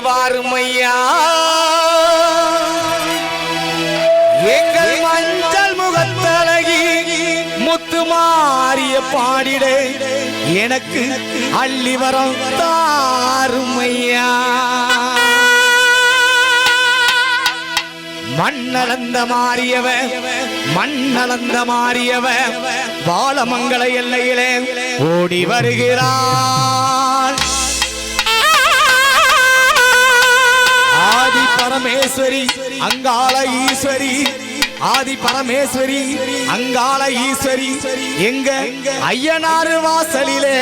வாருமையா எங்கள் மஞ்சள் முகத்தழகி முத்துமாரிய பாடிட எனக்கு அள்ளி வரம் தாருமையா மண்ணளந்த மாறியவ மண்ணளந்த மாறியவ பாலமங்கள எல்லையிலே ஓடி வருகிறார் ஆதி பரமேஸ்வரி அங்காள ஈஸ்வரி ஆதி பரமேஸ்வரி அங்காள ஈஸ்வரி எங்க ஐயனார் வாசலிலே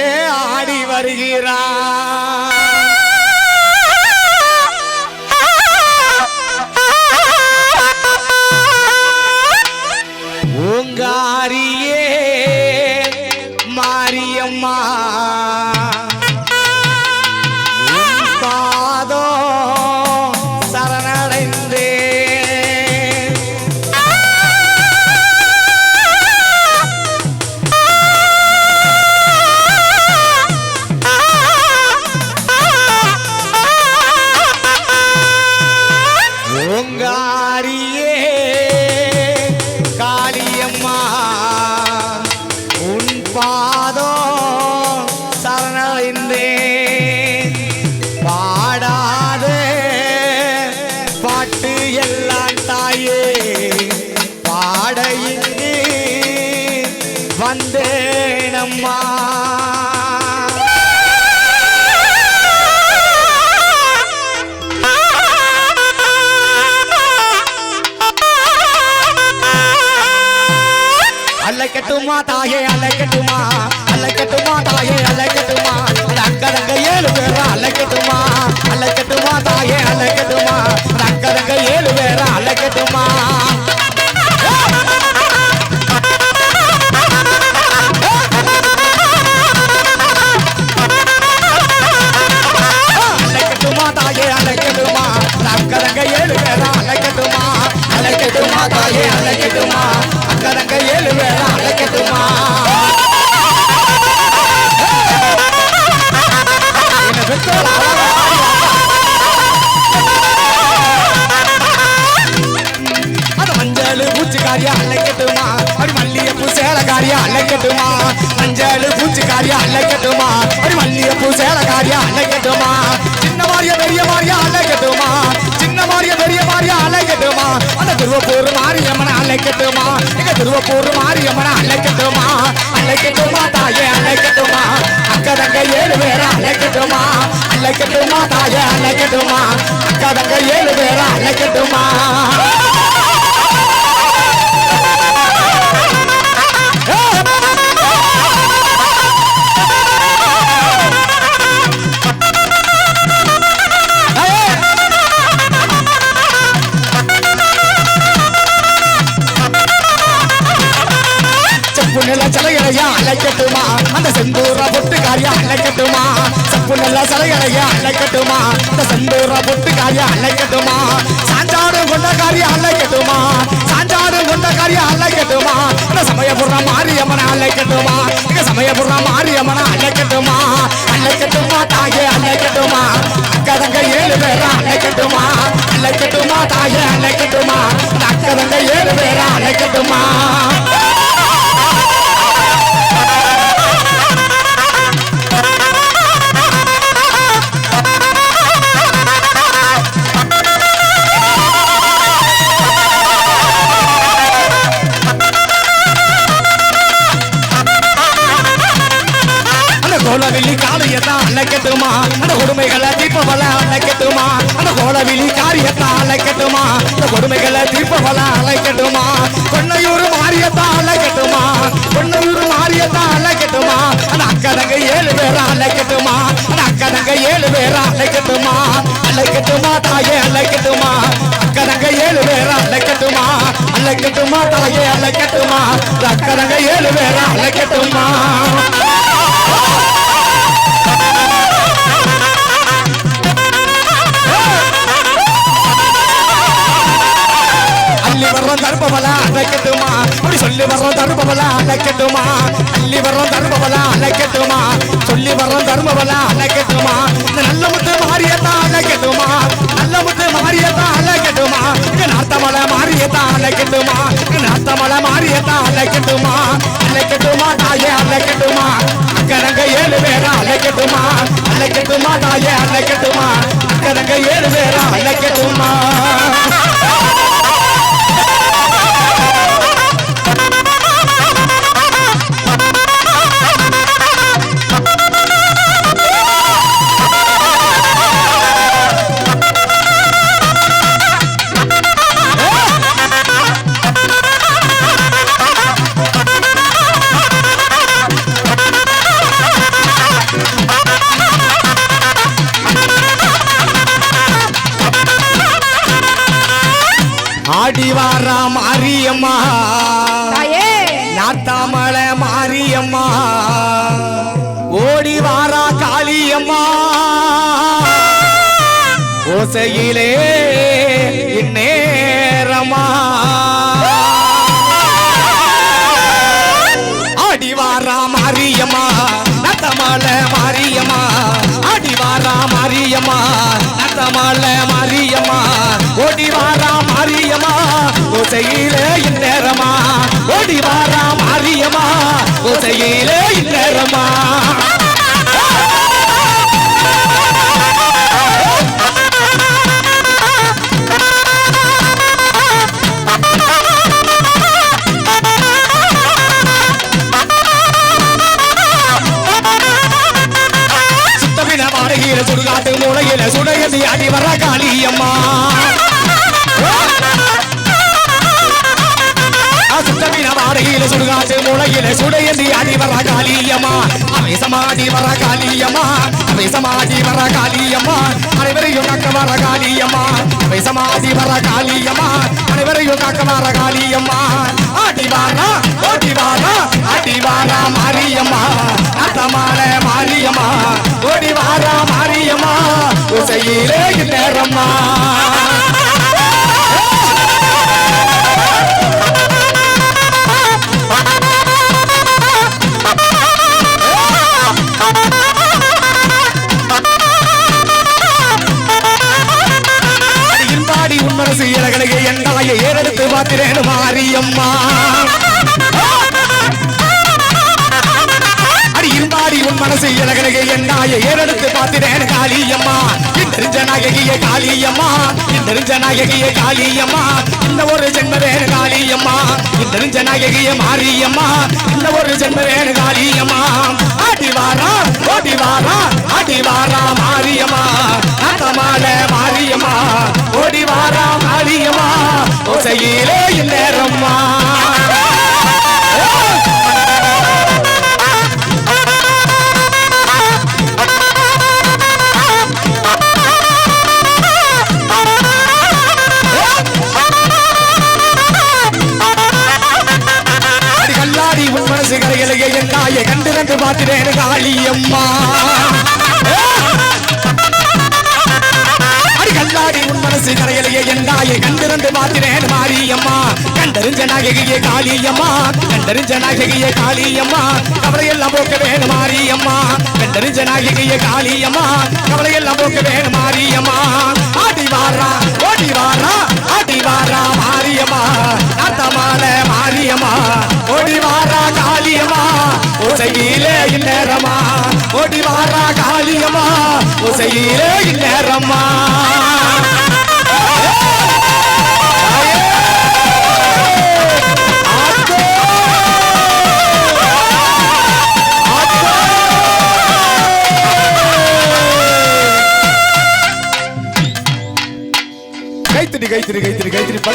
ஆடி வருகிறார் ஓங்காரியே மாரியம்மா பாதோ சரணடைந்தே ஓங்காரியே காளியம்மா உன் பாதோ சரணடைந்தே பாடாத பாட்டு எல்லாம் தாயே பாட இங்கு வந்தேனம்மா அலைக்கட்டுமா தாயே அலைக்கட்டுமா அலைக்கட்டுமா தாயே அலைக்கட்டுமா அக்கதங்க 7 பேரா அலைக்கட்டுமா அலைக்கட்டுமா தாயே அலைக்கட்டுமா அக்கதங்க 7 பேரா அலைக்கட்டுமா அலைக்கட்டுமா தாயே அலைக்கட்டுமா அக்கதங்க 7 பேரா அலைக்கட்டுமா அலைக்கட்டுமா தாயே அலைக்கட்டுமா அக்கதங்க 7 பேரா அலைக்கட்டுமா மஞ்சள் பூச்சிக்காரியா அலைக்கட்டுமா அப்படி மல்லிகைப்பூ சேலக்காரியா அலைக்கட்டுமா மஞ்சள் பூச்சிக்காரியா அலைக்கட்டுமா அப்படி மல்லிகைப்பூ சேலக்காரியா அலைக்கட்டுமா சின்ன மாரியா பெரிய மாரியா அலைக்கட்டுமா சின்ன மாரியா பெரிய மாரியா அலைக்கட்டுமா அந்த திருவப்பூர் மாரியம்மனை அலைக்கட்டுமா எங்க திருவப்பூர் மாரியம்மனை அலைக்கட்டுமா அலைக்கட்டுமா தாயே அலைக்கட்டுமா அக்கதங்க 7 பேரா அலைக்கட்டுமா அலைக்கட்டுமா தாயே அலைக்கட்டுமா அக்கதங்க 7 பேரா அலைக்கட்டுமா செப்புநில சலைகளையா அலைக்கட்டுமா அந்த செந்தூர பொட்டுக்காரியா அலைக்கட்டுமா செப்புநில சலைகளையா அலைக்கட்டுமா அந்த செந்தூர பொட்டுக்காரியா அலைக்கட்டுமா சாஞ்சாடு கொண்டக்காரியா அலைக்கட்டுமா சாஞ்சாடு கொண்டக்காரியா அலைக்கட்டுமா அந்த சமயபுர மாரியம்மனை அலைக்கட்டுமா இங்க சமயபுர மாரியம்மனை அலைக்கட்டுமா அலைக்கட்டுமா தாயே அலைக்கட்டுமா அக்கதங்க 7 பேரா அலைக்கட்டுமா அலைக்கட்டுமா தாயே அலைக்கட்டுமா அக்கதங்க 7 பேரா அலைக்கட்டுமா கோலவிழி காளியத்தான் அழைக்கட்டுமா அந்த கொடுமைகளை தீர்ப்பவள அழைக்கட்டுமா அந்த கோலவிழி காரியத்தான் அழைக்கட்டுமா அந்த கொடுமைகளை தீர்ப்பவள அழைக்கட்டுமா கொன்னையூர் மாரியத்தான் அழைக்கட்டுமா கொன்னையூர் மாரியத்தான் அழைக்கட்டுமா அந்த அக்கதங்க 7 பேரா அழைக்கட்டுமா அந்த அக்கதங்க 7 பேரா அழைக்கட்டுமா அழைக்கட்டுமா தாயே அழைக்கட்டுமா அக்கதங்க 7 பேரா அழைக்கட்டுமா அழைக்கட்டுமா தாயே அழைக்கட்டுமா அக்கதங்க 7 பேரா அழைக்கட்டுமா தருபவலா அழைக்கட்டுமா அப்படி சொல்லி வர்றோம் தருபவலா அழைக்கட்டுமா அள்ளி வர்றோம் தருபவலா அழைக்கட்டுமா சொல்லி வர்றோம் தருபவலா அழைக்கட்டுமா இந்த நல்ல முத்து மாரியத்தான் அழைக்கட்டுமா தாயே அழைக்கட்டுமா அக்கதங்க 7 பேரா அழைக்கட்டுமா ஆடிவாரா மாரியம்மா நாத்தாமல மாரியம்மா ஓடிவாரா காளியம்மா ஓசையிலே இந்நேரமா ஆடிவாரா மாரியம்மா நாத்தாமல மாரியம்மா ஆடிவாரா மாரியம்மா நாத்தாமல மாரியம்மா ஓடிவாரா மாரியம்மா ஓசையிலே இந்நேரமா ஓடிவாரா மாரியம்மா ஓசையிலே இந்நேரமா சுத்தவின வாடகையில சுடுகாட்டு மூளையில சுடையதி அடிவர காளியம்மா சுத்தவின வாடகையில சுடுகாட்டு மூளையில சுடையதி அடிவர காளியம்மா அவை சமாதி வர காளியம்மா அவை சமாதி வர காளியம்மா அனைவரையும் காக்க வர காளியம்மா அவை சமாதி வர காளியம்மா அனைவரையும் காக்க வர காளியம்மா ஆடிவாரா ஓடிவாரா ஆடிவாரா மாரியம்மா நாத்தமால மாரியம்மா ஓடிவாரா மாரியம்மா ஓசையிலே இந்நேரம்மா மனசு இலகலகை என்னாய ஏறெடுத்து பார்க்கிறேன் மாரியம்மா அடி இருந்தாடி உன் மனசு இலகலகை என்னாய ஏறெடுத்து பார்க்கிறேன் காளியம்மா இந்த நாயகிய காளியம்மா இந்த நாயகிய காளியம்மா இந்த ஒரு ஜென்மவேன் காளியம்மா இந்த நாயகிய மாரியம்மா இந்த ஒரு ஜென்மவேன் காளியம்மா ஆடிவாரா ஓடிவாரா ஆடிவாரா மாரியம்மா நாத்தமால மாரியம்மா ஓடிவாரா மாரியம்மா ஓசையிலே இந்நேரம்மா கல்லாடி உன் மனசு கரையிலேயே என் தாயை கண்டு கண்டு பார்க்கிறேன் காளியம்மா கல்லாடி உன் மனசு கரையிலேயே என் தாயை கண்டு பார்க்கிறேன் மாரியம்மா கண்டறிஞ்ச நாயகியே காளியம்மா கண்டறிஞ்ச நாயகியே காளியம்மா கவலையெல்லாம் போக்க வேணும் மாரியம்மா கண்டறிஞ்ச நாயகியே காளியம்மா கவலையெல்லாம் போக்க வேணும் மாரியம்மா ஆடிவாரா ஓடிவாரா ஆடிவாரா மாரியம்மா நாத்தமால மாரியம்மா ஓடிவாரா காளியம்மா ஓசையிலே இந்நேரமா ஓடிவாரா காளியம்மா ஓசையிலே இந்நேரமா கைத்திரி கைத்திரி கைத்திரி கைத்திரி